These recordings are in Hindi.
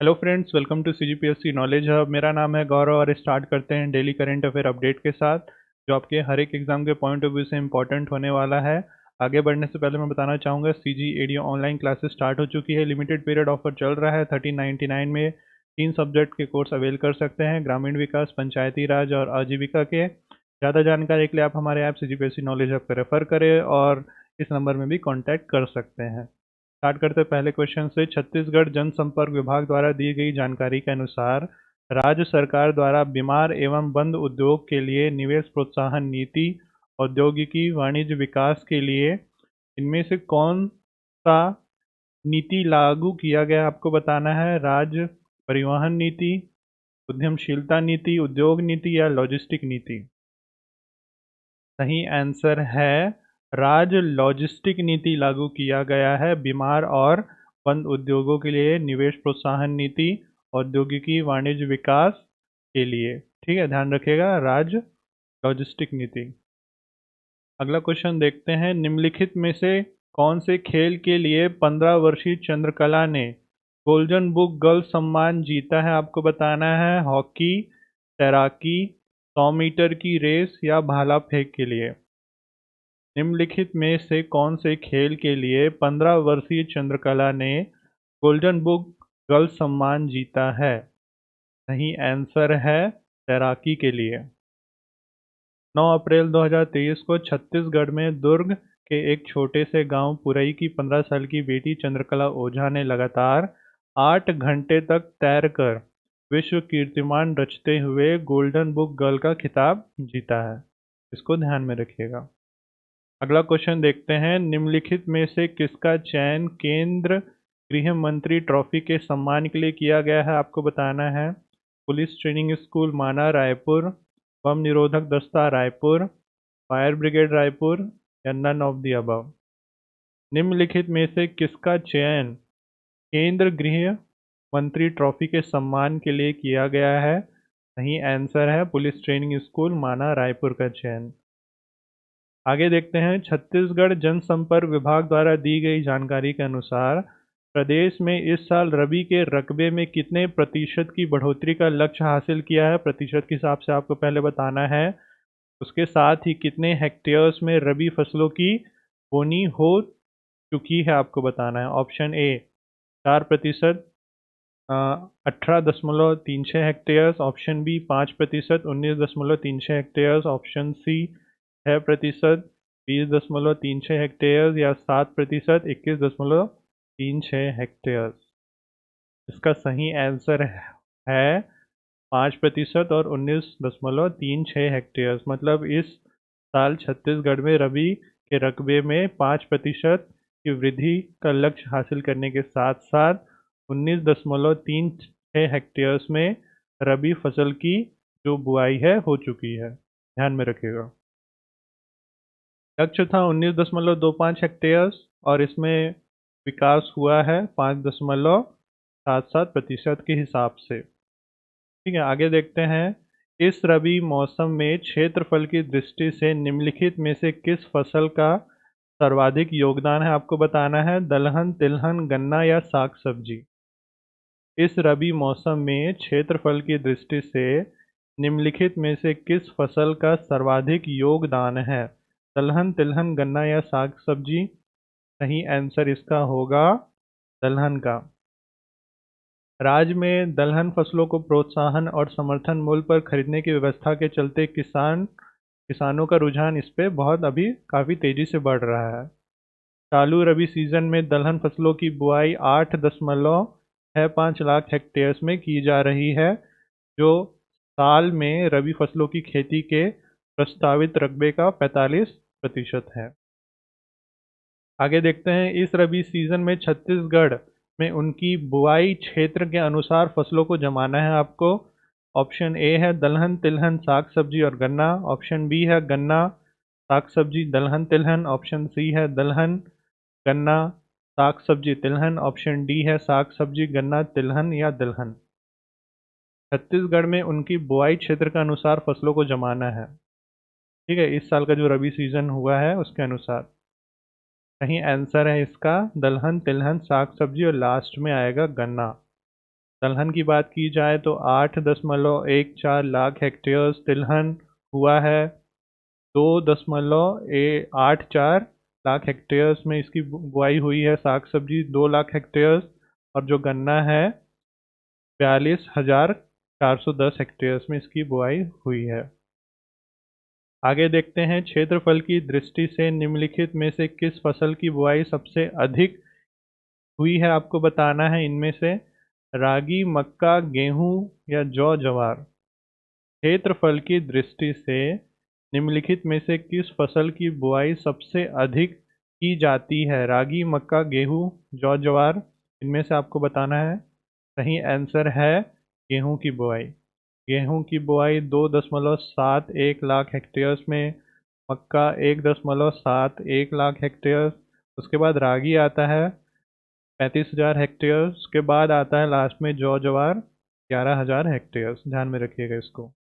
Hello friends, welcome to CGPSC knowledge hub. मेरा नाम है गौरव और स्टार्ट करते हैं डेली करंट अफेयर अपडेट के साथ, जो आपके हर एक एग्जाम के पॉइंट ऑफ व्यू से इंपॉर्टेंट होने वाला है। आगे बढ़ने से पहले मैं बताना चाहूँगा, CG ADO online classes start हो चुकी है। लिमिटेड पीरियड ऑफर चल रहा है। 1399 में 3 सब्जेक्ट के कोर्स अवेल कर सकते हैं, ग्रामीण विकास, पंचायती राज और आजीविका के। ज़्यादा जानकारी के लिए आप हमारे ऐप सीजीपीएससी नॉलेज हब को रेफर करें और इस नंबर में भी कॉन्टैक्ट कर सकते हैं। स्टार्ट करते हैं पहले क्वेश्चन से। छत्तीसगढ़ जनसंपर्क विभाग द्वारा दी गई जानकारी के अनुसार राज्य सरकार द्वारा बीमार एवं बंद उद्योग के लिए निवेश प्रोत्साहन नीति, औद्योगिकी वाणिज्य विकास के लिए इनमें से कौन सा नीति लागू किया गया, आपको बताना है। राज्य परिवहन नीति, उद्यमशीलता नीति, उद्योग नीति या लॉजिस्टिक नीति। सही आंसर है राज्य लॉजिस्टिक नीति लागू किया गया है बीमार और बंद उद्योगों के लिए निवेश प्रोत्साहन नीति, औद्योगिकी वाणिज्य विकास के लिए। ठीक है, ध्यान रखिएगा, राज्य लॉजिस्टिक नीति। अगला क्वेश्चन देखते हैं। निम्नलिखित में से कौन से खेल के लिए 15 वर्षीय चंद्रकला ने गोल्डन बुक गर्ल सम्मान जीता है, आपको बताना है। हॉकी, तैराकी, 100 मीटर की रेस या भाला फेंक के लिए। निम्नलिखित में से कौन से खेल के लिए 15 वर्षीय चंद्रकला ने गोल्डन बुक गर्ल सम्मान जीता है? सही आंसर है तैराकी के लिए। 9 अप्रैल 2023 को छत्तीसगढ़ में दुर्ग के एक छोटे से गांव पुरई की 15 साल की बेटी चंद्रकला ओझा ने लगातार 8 घंटे तक तैरकर विश्व कीर्तिमान रचते हुए गोल्डन बुक गर्ल का खिताब जीता है। इसको ध्यान में रखिएगा। अगला क्वेश्चन देखते हैं। निम्नलिखित में से किसका चयन केंद्र गृह मंत्री ट्रॉफी के सम्मान के लिए किया गया है, आपको बताना है। पुलिस ट्रेनिंग स्कूल माना रायपुर, बम निरोधक दस्ता रायपुर, फायर ब्रिगेड रायपुर या नन ऑफ द अबव। निम्नलिखित में से किसका चयन केंद्र गृह मंत्री ट्रॉफी के सम्मान के लिए किया गया है? सही आंसर है पुलिस ट्रेनिंग स्कूल माना रायपुर का चयन। आगे देखते हैं। छत्तीसगढ़ जनसंपर्क विभाग द्वारा दी गई जानकारी के अनुसार प्रदेश में इस साल रबी के रकबे में कितने प्रतिशत की बढ़ोतरी का लक्ष्य हासिल किया है, प्रतिशत के हिसाब से आपको पहले बताना है। उसके साथ ही कितने हेक्टेयर्स में रबी फसलों की बोनी हो चुकी है, आपको बताना है। Option A 4%, 18.36 hectares. Option B 5%, 19.36 hectares. Option C 6%, 20.36 hectares या 7%, 21.36 हेक्टेयर्स। इसका सही आंसर है 5% और 19.36 हेक्टेयर्स। मतलब इस साल छत्तीसगढ़ में रबी के रकबे में 5% की वृद्धि का लक्ष्य हासिल करने के साथ साथ 19.36 हेक्टेयर्स में रबी फसल की जो बुआई है हो चुकी है। ध्यान में रखिएगा। लक्ष्य था 19.25 हेक्टेयर्स और इसमें विकास हुआ है 5.77% के हिसाब से। ठीक है, आगे देखते हैं। इस रबी मौसम में क्षेत्रफल की दृष्टि से निम्नलिखित में से किस फसल का सर्वाधिक योगदान है, आपको बताना है। दलहन, तिलहन, गन्ना या साग सब्जी। इस रबी मौसम में क्षेत्रफल की दृष्टि से निम्नलिखित में से किस फसल का सर्वाधिक योगदान है? दलहन, तिलहन, गन्ना या साग सब्जी। सही आंसर इसका होगा दलहन का। राज्य में दलहन फसलों को प्रोत्साहन और समर्थन मूल्य पर खरीदने की व्यवस्था के चलते किसानों का रुझान इस पे बहुत अभी काफ़ी तेज़ी से बढ़ रहा है। चालू रबी सीजन में दलहन फसलों की बुआई 8.65 लाख हेक्टेयर्स में की जा रही है, जो साल में रबी फसलों की खेती के प्रस्तावित रकबे का 45% है। आगे देखते हैं। इस रबी सीजन में छत्तीसगढ़ में उनकी बुआई क्षेत्र के अनुसार फसलों को जमाना है आपको। ऑप्शन ए है दलहन, तिलहन, साग सब्जी और गन्ना। ऑप्शन बी है गन्ना, साग सब्जी, दलहन, तिलहन। ऑप्शन सी है दलहन, गन्ना, साग सब्जी, तिलहन। ऑप्शन डी है साग सब्जी, गन्ना, तिलहन या दलहन। छत्तीसगढ़ में उनकी बुआई क्षेत्र के अनुसार फसलों को जमाना है। ठीक है, इस साल का जो रबी सीजन हुआ है उसके अनुसार। सही आंसर है इसका दलहन, तिलहन, साग सब्जी और लास्ट में आएगा गन्ना। दलहन की बात की जाए तो 8.14 लाख हेक्टेयर्स तिलहन हुआ है। 2.84 लाख हेक्टेयर्स में इसकी बुआई हुई है। साग सब्जी 2 लाख हेक्टेयर्स, और जो गन्ना है 42,410 हेक्टेयर्स में इसकी बुआई हुई है। आगे देखते हैं, क्षेत्रफल की दृष्टि से निम्नलिखित में से किस फसल की बुआई सबसे अधिक हुई है, आपको बताना है। इनमें से रागी, मक्का, गेहूं या जौ जवार। क्षेत्रफल की दृष्टि से निम्नलिखित में से किस फसल की बुआई सबसे अधिक की जाती है? रागी, मक्का, गेहूं, जौ जवार। इनमें से आपको बताना है। सही आंसर है गेहूं की बुआई। गेहूं की बुआई 2.71 लाख हेक्टेयर्स में, मक्का 1.71 हेक्टेयर, उसके बाद रागी आता है 35,000 हेक्टेयर, उसके बाद आता है लास्ट में जौ जवार 11,000 हेक्टेयर। ध्यान में रखिएगा इसको।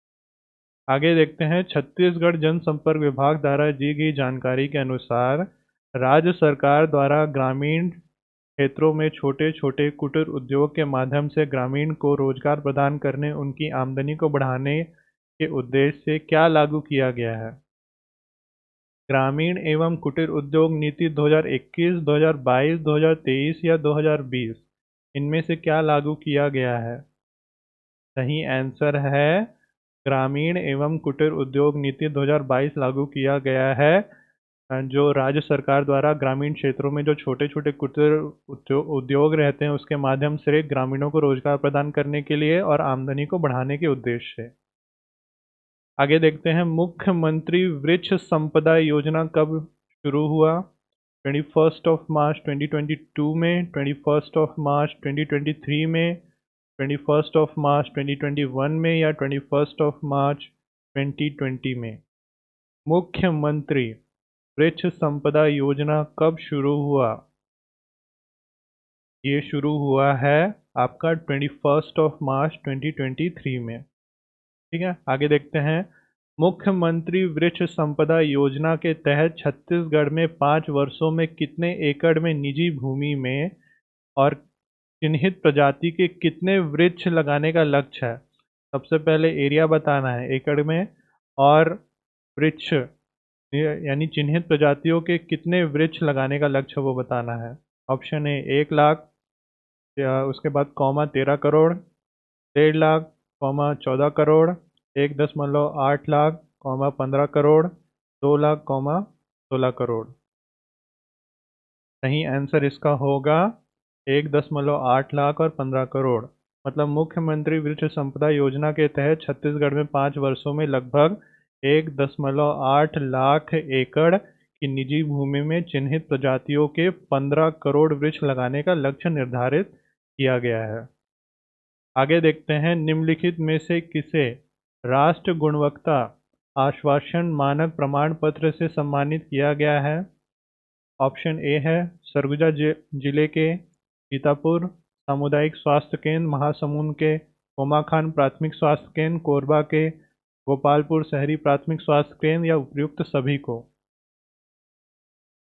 आगे देखते हैं, छत्तीसगढ़ जनसंपर्क विभाग द्वारा दी गई जानकारी के अनुसार राज्य सरकार द्वारा ग्रामीण क्षेत्रों में छोटे छोटे कुटीर उद्योग के माध्यम से ग्रामीण को रोजगार प्रदान करने, उनकी आमदनी को बढ़ाने के उद्देश्य से क्या लागू किया गया है? ग्रामीण एवं कुटीर उद्योग नीति 2021, 2022, 2023 या 2020, इनमें से क्या लागू किया गया है? सही आंसर है ग्रामीण एवं कुटीर उद्योग नीति 2022 लागू किया गया है। जो राज्य सरकार द्वारा ग्रामीण क्षेत्रों में जो छोटे छोटे कुटीर उद्योग रहते हैं उसके माध्यम से ग्रामीणों को रोजगार प्रदान करने के लिए और आमदनी को बढ़ाने के उद्देश्य से। आगे देखते हैं, मुख्यमंत्री वृक्ष संपदा योजना कब शुरू हुआ? 21 मार्च 2022 में, 21 मार्च 2023 में, 21 मार्च 2021 में या 21 मार्च 2020 में? मुख्यमंत्री वृक्ष संपदा योजना कब शुरू हुआ? ये शुरू हुआ है आपका 21 मार्च 2023 में। ठीक है, आगे देखते हैं, मुख्यमंत्री वृक्ष संपदा योजना के तहत छत्तीसगढ़ में 5 वर्षों में कितने एकड़ में निजी भूमि में और चिन्हित प्रजाति के कितने वृक्ष लगाने का लक्ष्य है? सबसे पहले एरिया बताना है एकड़ में, और वृक्ष यानी चिन्हित प्रजातियों के कितने वृक्ष लगाने का लक्ष्य वो बताना है। ऑप्शन ए 1 लाख, या उसके बाद comma 13 crore, 1.5 lakh, comma 14 crore, 1.8 lakh, comma 15 crore, 2 lakh, comma 16 crore. सही आंसर इसका होगा 1.8 लाख और 15 करोड़। मतलब मुख्यमंत्री वृक्ष संपदा योजना के तहत छत्तीसगढ़ में 5 वर्षों में लगभग 1.8 लाख एकड़ की निजी भूमि में चिन्हित प्रजातियों के 15 करोड़ वृक्ष लगाने का लक्ष्य निर्धारित किया गया है। आगे देखते हैं, निम्नलिखित में से किसे राष्ट्र गुणवत्ता आश्वासन मानक प्रमाण पत्र से सम्मानित किया गया है? ऑप्शन ए है सरगुजा जिले के सीतापुर सामुदायिक स्वास्थ्य केंद्र, महासमुंद के कोमाखान प्राथमिक स्वास्थ्य केंद्र, कोरबा के गोपालपुर शहरी प्राथमिक स्वास्थ्य केंद्र, या उपयुक्त सभी को?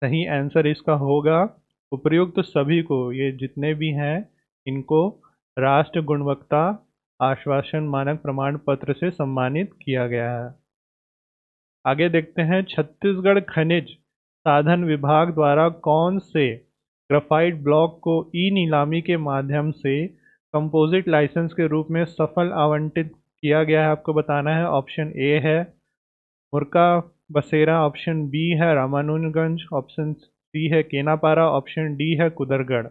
सही आंसर इसका होगा उपयुक्त सभी को। ये जितने भी हैं इनको राष्ट्र गुणवत्ता आश्वासन मानक प्रमाण पत्र से सम्मानित किया गया है। आगे देखते हैं, छत्तीसगढ़ खनिज साधन विभाग द्वारा कौन से ग्राफाइट ब्लॉक को ई नीलामी के माध्यम से कंपोजिट लाइसेंस के रूप में सफल आवंटित किया गया है, आपको बताना है। ऑप्शन ए है मुर्का बसेरा, ऑप्शन बी है रामानुजगंज, ऑप्शन सी है केनापारा, ऑप्शन डी है कुदरगढ़।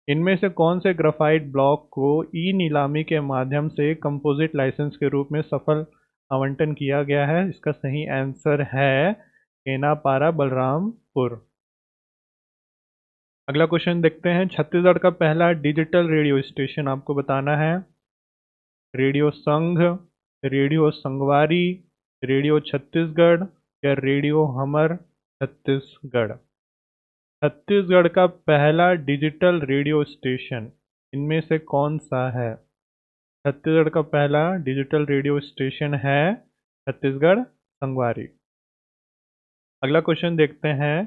इनमें से कौन से ग्राफाइट ब्लॉक को ई नीलामी के माध्यम से कंपोजिट लाइसेंस के रूप में सफल आवंटन किया गया है? इसका सही आंसर है केनापारा बलरामपुर। अगला क्वेश्चन देखते हैं, छत्तीसगढ़ का पहला डिजिटल रेडियो स्टेशन आपको बताना है। रेडियो संघ, रेडियो संगवारी, रेडियो छत्तीसगढ़ या रेडियो हमर छत्तीसगढ़? छत्तीसगढ़ का पहला डिजिटल रेडियो स्टेशन इनमें से कौन सा है? छत्तीसगढ़ का पहला डिजिटल रेडियो स्टेशन है छत्तीसगढ़ संगवारी। अगला क्वेश्चन देखते हैं,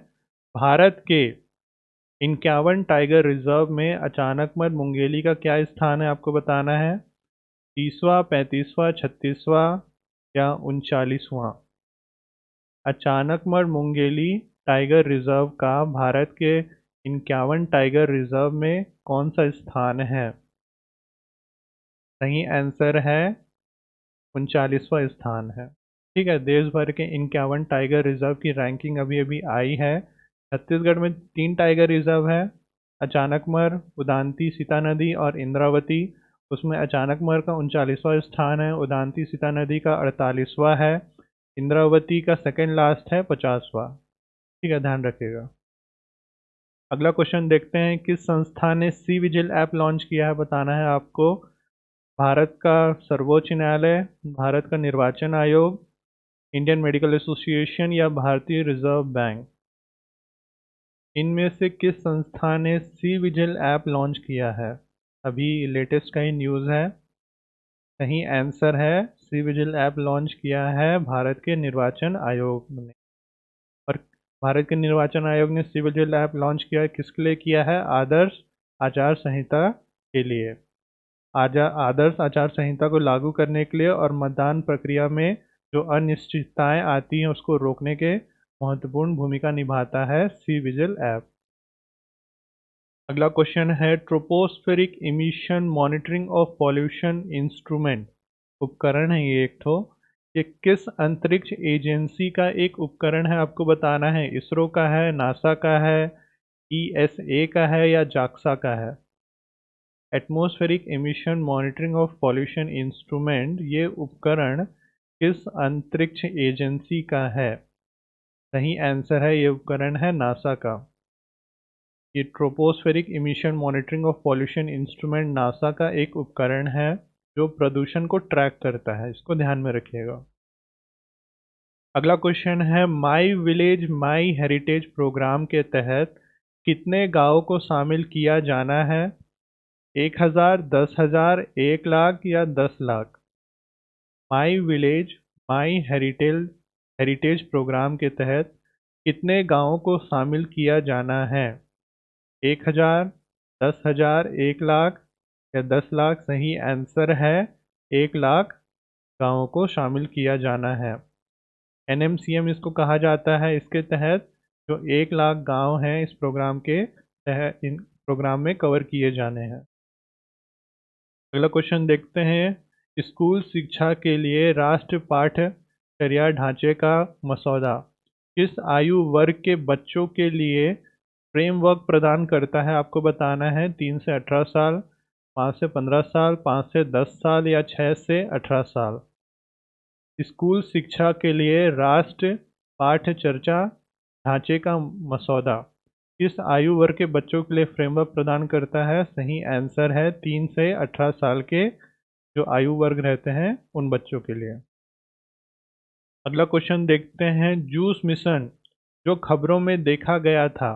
भारत के 51 टाइगर रिजर्व में अचानकमर मुंगेली का क्या स्थान है आपको बताना है। 30वां, 35वां, 36वां या 39वां। अचानकमर मुंगेली टाइगर रिजर्व का भारत के 51 टाइगर रिजर्व में कौन सा स्थान है। सही आंसर है 39वां स्थान है। ठीक है, देश भर के 51 टाइगर रिजर्व की रैंकिंग अभी अभी आई है। छत्तीसगढ़ में 3 टाइगर रिजर्व है, अचानकमर, उदांती सीता नदी और इंद्रावती। उसमें अचानकमर का 39वां स्थान है, उदांती सीता नदी का 48वां है, इंद्रावती का सेकंड लास्ट है 50वां। ठीक है, ध्यान रखिएगा। अगला क्वेश्चन देखते हैं, किस संस्था ने सी विजिल ऐप लॉन्च किया है बताना है आपको। भारत का सर्वोच्च न्यायालय, भारत का निर्वाचन आयोग, इंडियन मेडिकल एसोसिएशन या भारतीय रिजर्व बैंक। इनमें से किस संस्था ने सी विजिल ऐप लॉन्च किया है। अभी लेटेस्ट का ही न्यूज़ है। सही आंसर है, सी विजिल ऐप लॉन्च किया है भारत के निर्वाचन आयोग ने। और भारत के निर्वाचन आयोग ने सी विजिल ऐप लॉन्च किया है, किसके लिए किया है। आदर्श आचार संहिता के लिए। आदर्श आचार संहिता को लागू करने के लिए और मतदान प्रक्रिया में जो अनिश्चितताएं आती हैं उसको रोकने के महत्वपूर्ण भूमिका निभाता है सी विजिल ऐप। अगला क्वेश्चन है, tropospheric emission monitoring of pollution instrument उपकरण है ये एक तो। ये किस अंतरिक्ष एजेंसी का एक उपकरण है आपको बताना है। इसरो का है, नासा का है, ईएसए का है या जाक्सा का है। Atmospheric emission monitoring of pollution instrument ये उपकरण किस अंतरिक्ष एजेंसी का है। सही आंसर है, ये उपकरण है नासा का। ये tropospheric emission monitoring of pollution instrument NASA का एक उपकरण है जो प्रदूषण को ट्रैक करता है, इसको ध्यान में रखिएगा। अगला क्वेश्चन है, my village my heritage programme के तहत कितने गाँव को शामिल किया जाना है। 1000, 10,000, 1 लाख या 10 lakh. My village my heritage programme के तहत कितने गाँवों को शामिल किया जाना है। 1000, 10,000, 1 लाख या 10 लाख। सही आंसर है 1 लाख गाँवों को शामिल किया जाना है। एनएमसीएम इसको कहा जाता है। इसके तहत जो 1 लाख गांव हैं इस प्रोग्राम के तहत इन प्रोग्राम में कवर किए जाने हैं। अगला क्वेश्चन देखते हैं, स्कूल शिक्षा के लिए राष्ट्रीय पाठ्यचर्या ढांचे का मसौदा किस आयु वर्ग के बच्चों के लिए फ्रेमवर्क प्रदान करता है आपको बताना है। 3 से 18 साल, 5 से 15 साल, 5 से 10 साल या 6 से 18 साल। स्कूल शिक्षा के लिए राष्ट्रीय पाठ्यचर्या ढांचे का मसौदा किस आयु वर्ग के बच्चों के लिए फ्रेमवर्क प्रदान करता है। सही आंसर है 3 से 18 साल के जो आयु वर्ग रहते हैं उन बच्चों के लिए। अगला क्वेश्चन देखते हैं, जूस मिशन जो खबरों में देखा गया था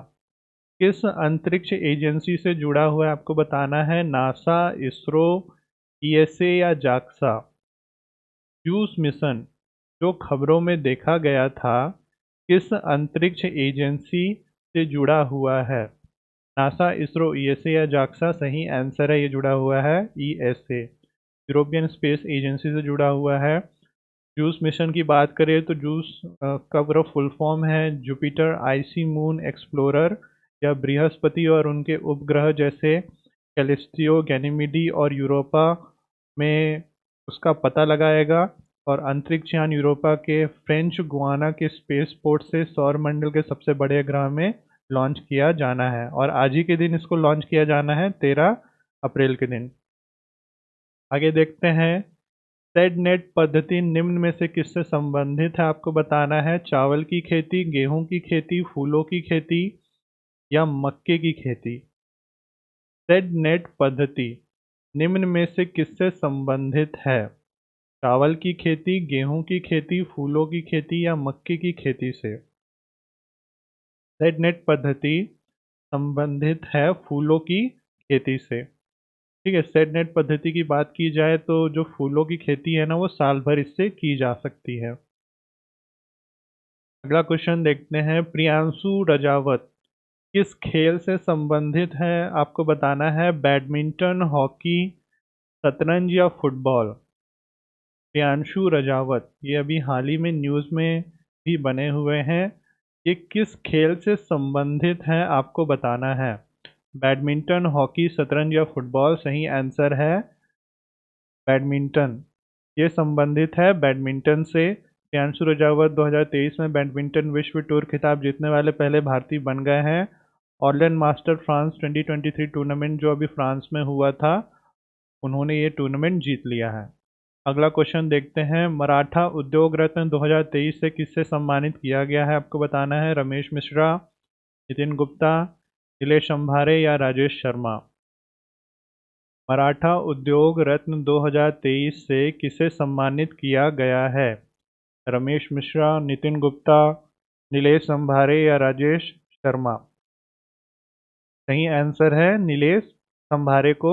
किस अंतरिक्ष एजेंसी से जुड़ा हुआ है आपको बताना है। नासा, इसरो, ईएसए या जाक्सा। जूस मिशन जो खबरों में देखा गया था किस अंतरिक्ष एजेंसी से जुड़ा हुआ है। नासा, इसरो, ईएसए या जाक्सा। सही आंसर है, ये जुड़ा हुआ है ईएसए, यूरोपियन स्पेस एजेंसी से जुड़ा हुआ है। जूस मिशन की बात करें तो जूस का पूरा फुल फॉर्म है जुपिटर आइसी मून एक्सप्लोरर, या बृहस्पति और उनके उपग्रह जैसे कैलिस्टियो, गैनीमीडी और यूरोपा में उसका पता लगाएगा। और अंतरिक्ष यान यूरोपा के फ्रेंच गुआना के स्पेस पोर्ट से सौर मंडल के सबसे बड़े ग्रह में लॉन्च किया जाना है और आज ही के दिन इसको लॉन्च किया जाना है 13 अप्रैल के दिन। आगे देखते हैं, सेड नेट पद्धति निम्न में से किससे संबंधित है आपको बताना है। चावल की खेती, गेहूं की खेती, फूलों की खेती या मक्के की खेती। सेड नेट पद्धति निम्न में से किससे संबंधित है। चावल की खेती, गेहूं की खेती, फूलों की खेती या मक्के की खेती से। सेड नेट पद्धति संबंधित है फूलों की खेती से। ठीक है, सेड नेट पद्धति की बात की जाए तो जो फूलों की खेती है ना वो साल भर इससे की जा सकती है। अगला क्वेश्चन देखते हैं, प्रियांशु रजावत किस खेल से संबंधित है आपको बताना है। बैडमिंटन, हॉकी, शतरंज या फुटबॉल। प्रियांशु रजावत, ये अभी हाल ही में न्यूज़ में भी बने हुए हैं। ये किस खेल से संबंधित है आपको बताना है। बैडमिंटन, हॉकी, शतरंज या फुटबॉल। सही आंसर है बैडमिंटन। ये संबंधित है बैडमिंटन से। प्रियांशु रजावत 2023 में बैडमिंटन विश्व टूर खिताब जीतने वाले पहले भारतीय बन गए हैं। ऑरलैंड मास्टर फ्रांस 2023 टूर्नामेंट जो अभी फ्रांस में हुआ था, उन्होंने ये टूर्नामेंट जीत लिया है। अगला क्वेश्चन देखते हैं। मराठा उद्योग रत्न 2023 से किससे सम्मानित किया गया है आपको बताना है। रमेश मिश्रा, नितिन गुप्ता, नीलेश अंभारे या राजेश शर्मा। मराठा उद्योग रत्न 2023 से किसे सम्मानित किया गया है। रमेश मिश्रा, नितिन गुप्ता, नीलेश अंभारे या राजेश शर्मा। सही आंसर है नीलेश अंभारे को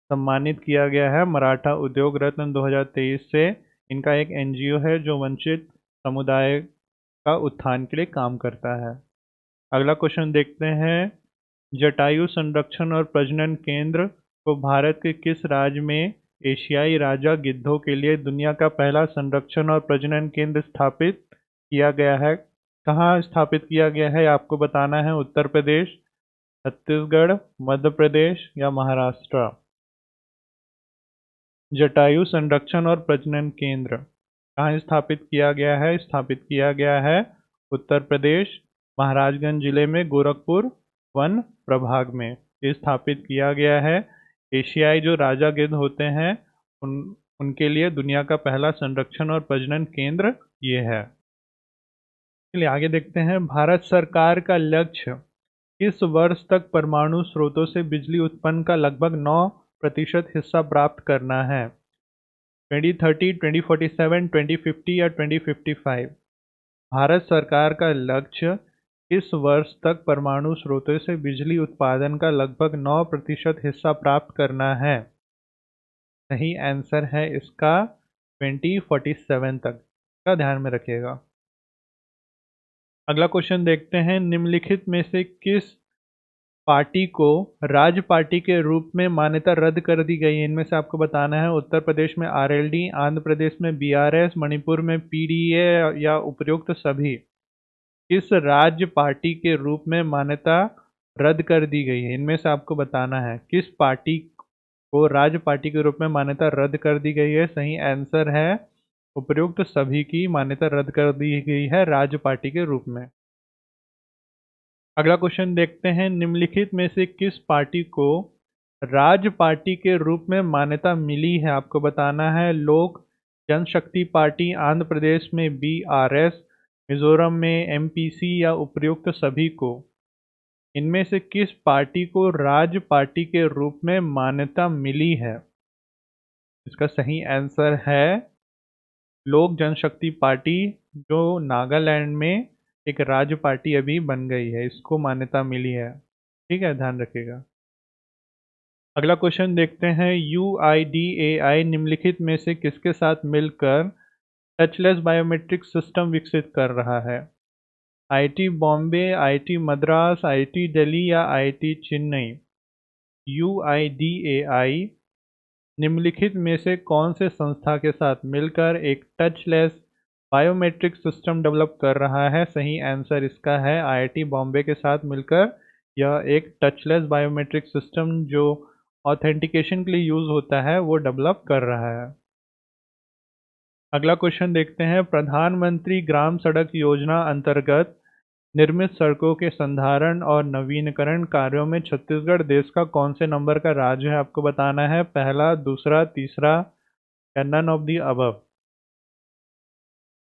सम्मानित किया गया है मराठा उद्योग रत्न 2023 से। इनका एक एनजीओ है जो वंचित समुदाय का उत्थान के लिए काम करता है। अगला क्वेश्चन देखते हैं। जटायु संरक्षण और प्रजनन केंद्र को भारत के किस राज्य में एशियाई राजा गिद्धों के लिए दुनिया का पहला संरक्षण और प्रजनन केंद्र स्थापित किया गया है। कहाँ स्थापित किया गया है आपको बताना है। उत्तर प्रदेश, छत्तीसगढ़, मध्य प्रदेश या महाराष्ट्र। जटायु संरक्षण और प्रजनन केंद्र कहाँ स्थापित किया गया है। स्थापित किया गया है उत्तर प्रदेश, महाराजगंज जिले में गोरखपुर वन प्रभाग में ये स्थापित किया गया है। एशियाई जो राजा गिद्ध होते हैं उनके लिए दुनिया का पहला संरक्षण और प्रजनन केंद्र ये है। चलिए आगे देखते हैं। भारत सरकार का लक्ष्य इस वर्ष तक परमाणु स्रोतों से बिजली उत्पन्न का लगभग 9% हिस्सा प्राप्त करना है। 2030, 2047, 2050 या 2055। भारत सरकार का लक्ष्य इस वर्ष तक परमाणु स्रोतों से बिजली उत्पादन का लगभग 9% हिस्सा प्राप्त करना है। सही आंसर है इसका 2047 तक, का ध्यान में रखिएगा। अगला क्वेश्चन देखते हैं। निम्नलिखित में से किस पार्टी को राज्य पार्टी के रूप में मान्यता रद्द कर दी गई है। इनमें से आपको बताना है। उत्तर प्रदेश में आरएलडी, आंध्र प्रदेश में बीआरएस, मणिपुर में पीडीए या उपयुक्त सभी। किस राज्य पार्टी के रूप में मान्यता रद्द कर दी गई है। इनमें से आपको बताना है किस पार्टी को राज्य पार्टी के रूप में मान्यता रद्द कर दी गई है। सही आंसर है उपयुक्त सभी की मान्यता रद्द कर दी गई है राज्य पार्टी के रूप में। अगला क्वेश्चन देखते हैं। निम्नलिखित में से किस पार्टी को राज्य पार्टी के रूप में मान्यता मिली है आपको बताना है। लोक जनशक्ति पार्टी, आंध्र प्रदेश में बीआरएस, मिजोरम में एमपीसी या उपयुक्त सभी को। इनमें से किस पार्टी को राज्य पार्टी के रूप में मान्यता मिली है। इसका सही आंसर है लोक जनशक्ति पार्टी, जो नागालैंड में एक राज्य पार्टी अभी बन गई है, इसको मान्यता मिली है। ठीक है, ध्यान रखिएगा। अगला क्वेश्चन देखते हैं। UIDAI निम्नलिखित में से किसके साथ मिलकर टचलेस बायोमेट्रिक सिस्टम विकसित कर रहा है। IIT Bombay, IIT Madras, IIT Delhi या IIT चेन्नई। UIDAI निम्नलिखित में से कौन से संस्था के साथ मिलकर एक टचलेस बायोमेट्रिक सिस्टम डेवलप कर रहा है। सही आंसर इसका है IIT बॉम्बे के साथ मिलकर यह एक टचलेस बायोमेट्रिक सिस्टम जो ऑथेंटिकेशन के लिए यूज़ होता है वो डेवलप कर रहा है। अगला क्वेश्चन देखते हैं। प्रधानमंत्री ग्राम सड़क योजना अंतर्गत निर्मित सड़कों के संधारण और नवीनीकरण कार्यों में छत्तीसगढ़ देश का कौन से नंबर का राज्य है आपको बताना है। पहला, दूसरा, तीसरा या नन ऑफ दी अबव।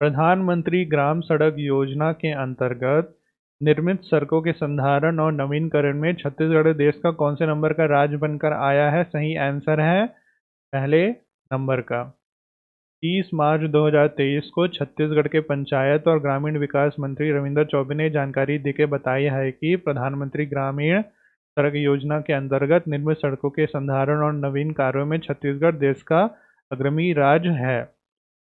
प्रधानमंत्री ग्राम सड़क योजना के अंतर्गत निर्मित सड़कों के संधारण और नवीनीकरण में छत्तीसगढ़ देश का कौन से नंबर का राज्य बनकर आया है। सही आंसर है पहले नंबर का। 30 मार्च 2023 को छत्तीसगढ़ के पंचायत और ग्रामीण विकास मंत्री रविंद्र चौबे ने जानकारी देके बताई है कि प्रधानमंत्री ग्रामीण सड़क योजना के अंतर्गत निर्मित सड़कों के संधारण और नवीन कार्यों में छत्तीसगढ़ देश का अग्रणी राज्य है।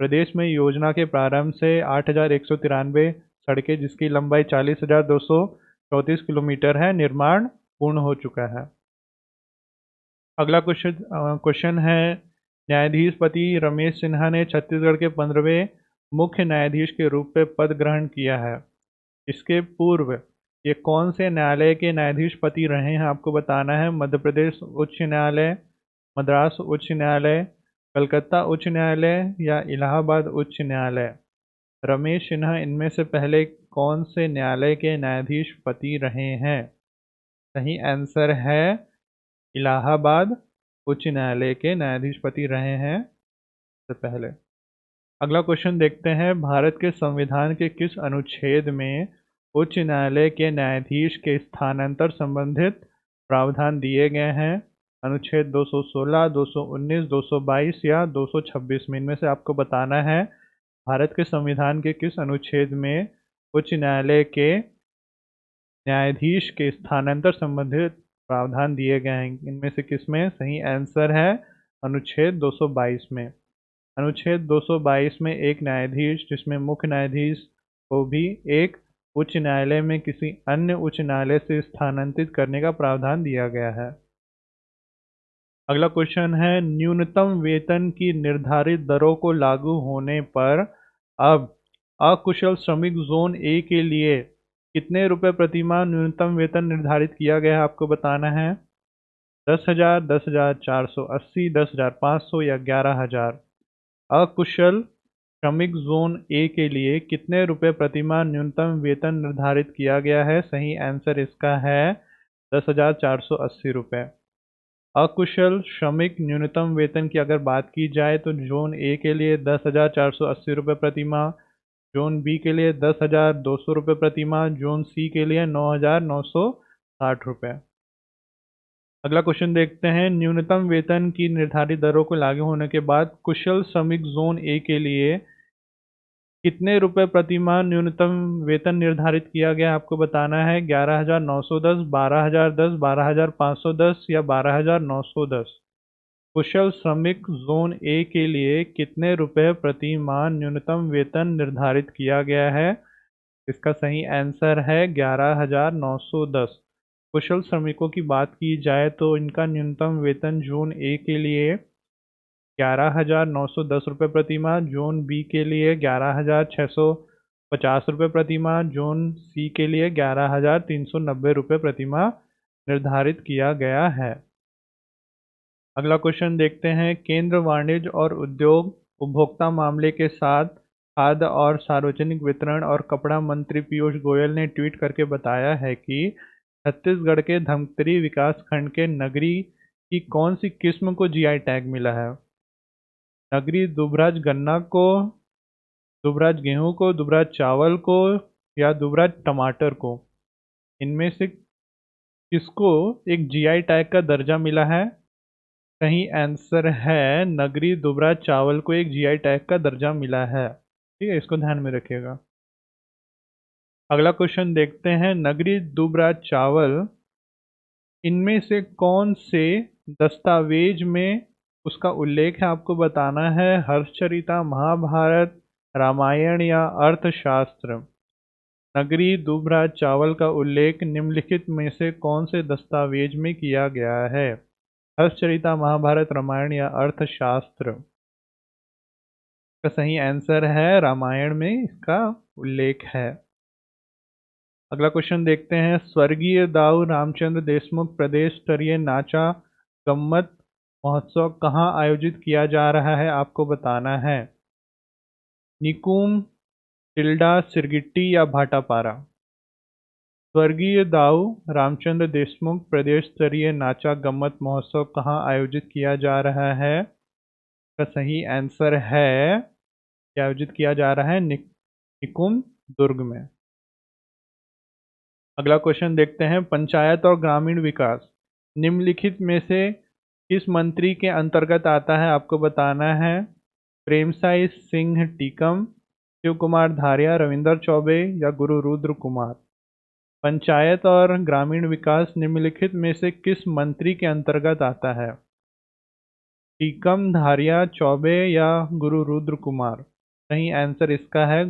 प्रदेश में योजना के प्रारंभ से 8,193 सड़कें जिसकी लंबाई 40,200 34 किलोमीटर है, निर्माण पूर्ण हो चुका है। अगला क्वेश्चन है, न्यायाधीश पति रमेश सिन्हा ने छत्तीसगढ़ के 15वें मुख्य न्यायाधीश के रूप में पद ग्रहण किया है। इसके पूर्व ये कौन से न्यायालय के न्यायाधीश पति रहे हैं आपको बताना है। मध्य प्रदेश उच्च न्यायालय, मद्रास उच्च न्यायालय, कलकत्ता उच्च न्यायालय या इलाहाबाद उच्च न्यायालय। रमेश सिन्हा इनमें से पहले कौन से न्यायालय के न्यायाधीश पति रहे हैं? सही आंसर है इलाहाबाद उच्च न्यायालय के न्यायाधीश पति रहे हैं से पहले। अगला क्वेश्चन देखते हैं, भारत के संविधान के किस अनुच्छेद में उच्च न्यायालय के न्यायाधीश के स्थानांतर संबंधित प्रावधान दिए गए हैं? अनुच्छेद 216, 219, 222 या 226 में इनमें से आपको बताना है भारत के संविधान के किस अनुच्छेद में उच्च न्यायालय के न्यायाधीश के स्थानांतर संबंधित प्रावधान दिए गए हैं। इनमें से किसमें? सही आंसर है अनुच्छेद 222 में। अनुच्छेद 222 में एक न्यायाधीश जिसमें मुख्य न्यायाधीश को भी एक उच्च न्यायालय में किसी अन्य उच्च न्यायालय से स्थानांतरित करने का प्रावधान दिया गया है। अगला क्वेश्चन है, न्यूनतम वेतन की निर्धारित दरों को लागू होने पर अब अकुशल श्रमिक जोन ए के लिए कितने रुपए प्रतिमाह न्यूनतम वेतन निर्धारित किया गया है आपको बताना है। 10,000, 10,480, 10,500 या 11,000। अकुशल श्रमिक जोन ए के लिए कितने रुपए प्रतिमाह न्यूनतम वेतन निर्धारित किया गया है? सही आंसर इसका है 10,480 रुपये। अकुशल श्रमिक न्यूनतम वेतन की अगर बात की जाए तो जोन ए के लिए 10,480 रुपये प्रतिमाह, जोन बी के लिए 10,200 रुपये प्रतिमाह, जोन सी के लिए 9,960 रुपये। अगला क्वेश्चन देखते हैं, न्यूनतम वेतन की निर्धारित दरों को लागू होने के बाद कुशल श्रमिक जोन ए के लिए कितने रुपए प्रतिमाह न्यूनतम वेतन निर्धारित किया गया आपको बताना है। 11,910, 12,010, 12,510 या 12,910। कुशल श्रमिक जोन ए के लिए कितने रुपए प्रति माह न्यूनतम वेतन निर्धारित किया गया है? इसका सही आंसर है 11,910। कुशल श्रमिकों की बात की जाए तो इनका न्यूनतम वेतन जोन ए के लिए 11,910 रुपये प्रति माह, जोन बी के लिए 11,650 रुपये प्रति माह, जोन सी के लिए 11,390 रुपये प्रति माह निर्धारित किया गया है। अगला क्वेश्चन देखते हैं, केंद्र वाणिज्य और उद्योग उपभोक्ता मामले के साथ खाद्य और सार्वजनिक वितरण और कपड़ा मंत्री पीयूष गोयल ने ट्वीट करके बताया है कि छत्तीसगढ़ के धमतरी विकास खंड के नगरी की कौन सी किस्म को जीआई टैग मिला है। नगरी दुबराज गन्ना को, दुबराज गेहूं को, दुबराज चावल को या दुबराज टमाटर को। इनमें से किसको एक जीआई टैग का दर्जा मिला है? सही आंसर है नगरी दुबराज चावल को एक जीआई टैग का दर्जा मिला है। ठीक है, इसको ध्यान में रखिएगा। अगला क्वेश्चन देखते हैं, नगरी दुबराज चावल इनमें से कौन से दस्तावेज में उसका उल्लेख है आपको बताना है। हर्षचरिता, महाभारत, रामायण या अर्थशास्त्र। नगरी दुबराज चावल का उल्लेख निम्नलिखित में से कौन से दस्तावेज में किया गया है? हर्षचरिता, महाभारत, रामायण या अर्थशास्त्र। का सही आंसर है रामायण में इसका उल्लेख है। अगला क्वेश्चन देखते हैं, स्वर्गीय दाऊ रामचंद्र देशमुख प्रदेश स्तरीय नाचा गम्मत महोत्सव कहाँ आयोजित किया जा रहा है आपको बताना है। निकुम, टिल्डा, सिरगिट्टी या भाटापारा। स्वर्गीय दाऊ रामचंद्र देशमुख प्रदेश स्तरीय नाचा गम्मत महोत्सव कहाँ आयोजित किया जा रहा है? का सही आंसर है आयोजित किया जा रहा है निकुम, दुर्ग में। अगला क्वेश्चन देखते हैं, पंचायत और ग्रामीण विकास निम्नलिखित में से किस मंत्री के अंतर्गत आता है आपको बताना है। प्रेमसाई सिंह टीकम, शिव कुमार धारिया, रविंदर चौबे या गुरु रुद्र कुमार। पंचायत और ग्रामीण विकास निम्नलिखित में से किस मंत्री के अंतर्गत आता है? टीकम, धारिया, चौबे या गुरु रुद्र कुमार। सही आंसर इसका है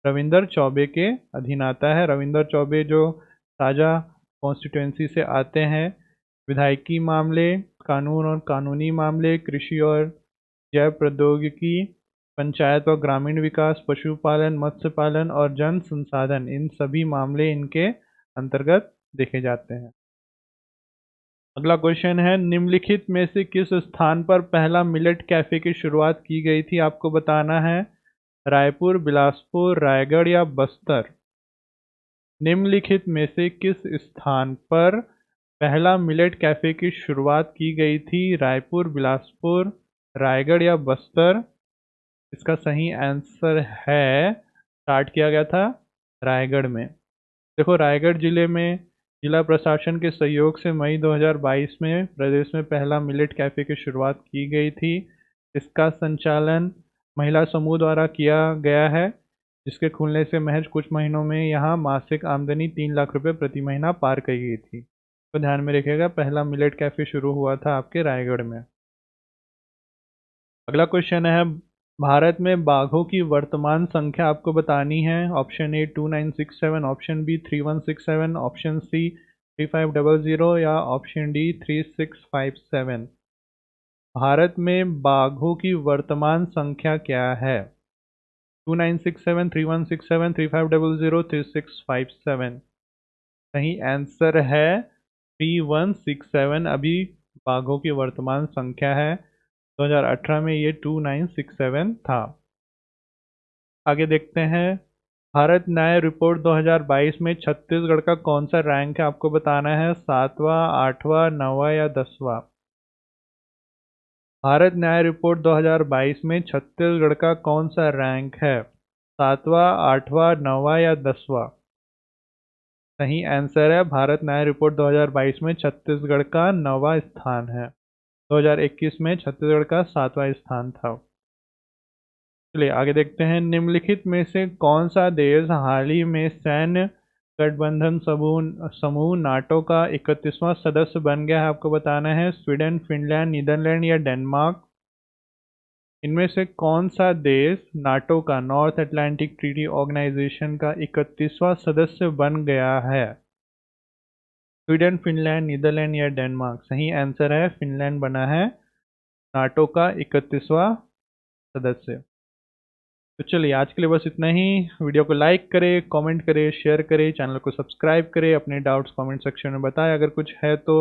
रविंदर चौबे के अधीन आता है। रविंदर चौबे जो ताज़ा कॉन्स्टिट्यूंसी से आते हैं। विधायिकी मामले, कानून और कानूनी मामले, कृषि और जैव प्रौद्योगिकी, पंचायत और ग्रामीण विकास, पशुपालन, मत्स्य पालन और जन संसाधन, इन सभी मामले इनके अंतर्गत देखे जाते हैं। अगला क्वेश्चन है, निम्नलिखित में से किस स्थान पर पहला मिलेट कैफे की शुरुआत की गई थी? आपको बताना है रायपुर, बिलासपुर, रायगढ़ या बस्तर। निम्नलिखित में से किस स्थान पर पहला मिलेट कैफे की शुरुआत की गई थी? रायपुर, बिलासपुर, रायगढ़ या बस्तर। इसका सही आंसर है, स्टार्ट किया गया था रायगढ़ में। देखो, रायगढ़ जिले में जिला प्रशासन के सहयोग से मई 2022 में प्रदेश में पहला मिलेट कैफे की शुरुआत की गई थी। इसका संचालन महिला समूह द्वारा किया गया है, जिसके खुलने से महज कुछ महीनों में यहाँ मासिक आमदनी 3 लाख रुपए प्रति महीना पार कर गई थी। तो ध्यान में रखिएगा, पहला मिलेट कैफे शुरू हुआ था आपके रायगढ़ में। अगला क्वेश्चन है, भारत में बाघों की वर्तमान संख्या आपको बतानी है। Option A 2967, option B 3167, option C 3500 या ऑप्शन डी 3657। भारत में बाघों की वर्तमान संख्या क्या है? 2967, 3167, 3500, 3657। सही आंसर है 3167 अभी बाघों की वर्तमान संख्या है। 2018 में ये 2967 था। आगे देखते हैं, भारत न्याय रिपोर्ट 2022 में छत्तीसगढ़ का कौन सा रैंक है? आपको बताना है 7वां, 8वां, 9वां या 10वां। भारत न्याय रिपोर्ट 2022 में छत्तीसगढ़ का कौन सा रैंक है? 7वां, 8वां, 9वां या 10वां। सही आंसर है, भारत न्याय रिपोर्ट 2022 में छत्तीसगढ़ का 9वां स्थान है। 2021 में छत्तीसगढ़ का 7वां स्थान था। चलिए आगे देखते हैं, निम्नलिखित में से कौन सा देश हाल ही में सैन्य गठबंधन समूह नाटो का 31वां सदस्य बन गया है? आपको बताना है स्वीडन, फिनलैंड, नीदरलैंड या डेनमार्क। इनमें से कौन सा देश नाटो का, नॉर्थ अटलांटिक ट्रीटी ऑर्गेनाइजेशन का 31वां सदस्य बन गया है? स्वीडन, फिनलैंड, नीदरलैंड या डेनमार्क। सही आंसर है, फिनलैंड बना है नाटो का 31वां सदस्य। तो चलिए आज के लिए बस इतना ही। वीडियो को लाइक करें, कमेंट करें, शेयर करें, चैनल को सब्सक्राइब करें, अपने डाउट्स कमेंट सेक्शन में बताएं अगर कुछ है तो।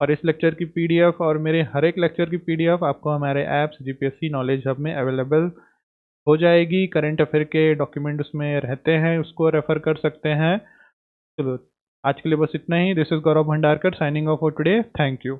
और इस लेक्चर की पीडीएफ और मेरे हर एक लेक्चर की पीडीएफ आपको हमारे ऐप्स जीपीएससी नॉलेज हब में अवेलेबल हो जाएगी। करंट अफेयर के डॉक्यूमेंट उसमें रहते हैं, उसको रेफर कर सकते हैं। चलो आज के लिए बस इतना ही। This is Gaurav Bhandarkar signing off for today. Thank you.